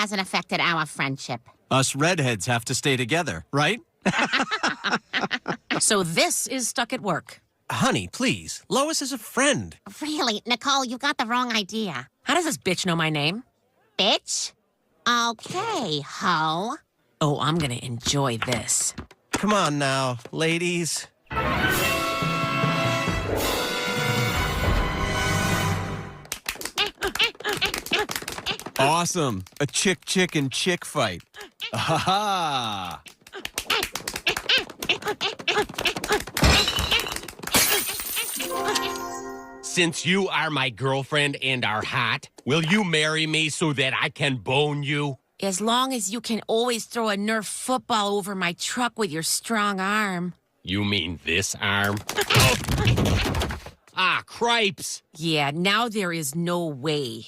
hasn't affected our friendship. Us redheads have to stay together, right? So this is stuck at work. Honey, please. Lois is a friend. Really, Nicole, you got the wrong idea. How does this bitch know my name? Bitch? Okay, ho. Oh, I'm gonna enjoy this. Come on now, ladies. Awesome. A chick and chick fight. Ha ha. Since you are my girlfriend and are hot, will you marry me so that I can bone you? As long as you can always throw a Nerf football over my truck with your strong arm. You mean this arm? Ah, cripes! Yeah, now there is no way.